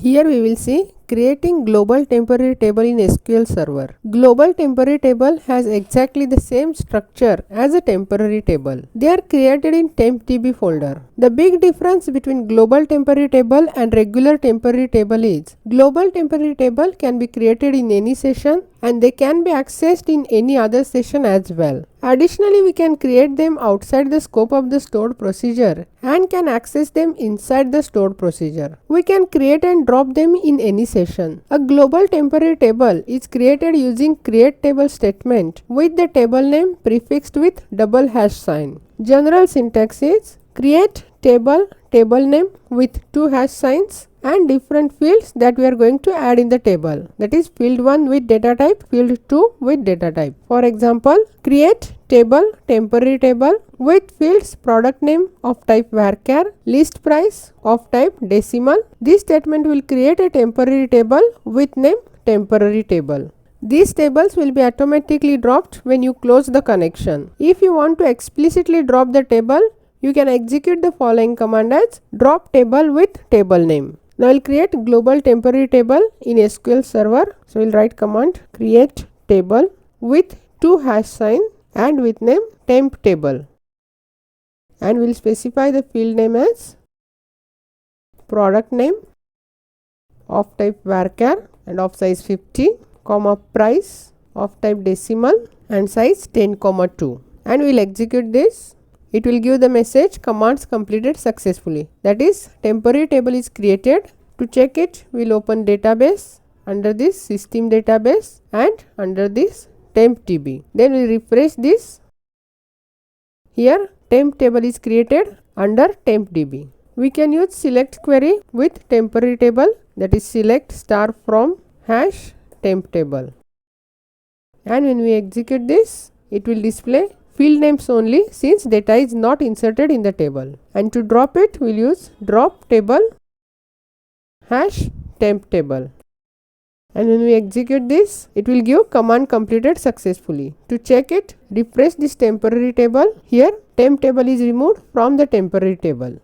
Here we will see creating global temporary table in SQL Server. Global temporary table has exactly the same structure as a temporary table. They are created in tempdb folder. The big difference between global temporary table and regular temporary table is global temporary table can be created in any session and they can be accessed in any other session as well. Additionally, we can create them outside the scope of the stored procedure and can access them inside the stored procedure. We can create and drop them in any session. A global temporary table is created using create table statement with the table name prefixed with double hash sign. General syntax is create table name with two hash signs and different fields that we are going to add in the table. That is field 1 with data type, field 2 with data type. For example, create table temporary table with fields product name of type varchar, list price of type decimal. This statement will create a temporary table with name temporary table. These tables will be automatically dropped when you close the connection. If you want to explicitly drop the table, you can execute the following command as drop table with table name. Now I will create global temporary table in SQL Server. So we will write command create table with two hash sign and with name temp table, and we will specify the field name as product name of type varchar and of size 50, comma price of type decimal and size 10,2, and we will execute this. It will give the message commands completed successfully. That is, temporary table is created. To check it, we will open database, under this system database and under this tempdb. Then we refresh this. Here temp table is created under tempdb. We can use select query with temporary table, that is select star from hash temp table. And when we execute this, it will display field names only since data is not inserted in the table. And to drop it, we will use drop table hash temp table. And when we execute this, it will give command completed successfully. To check it, refresh this temporary table. Here temp table is removed from the temporary table.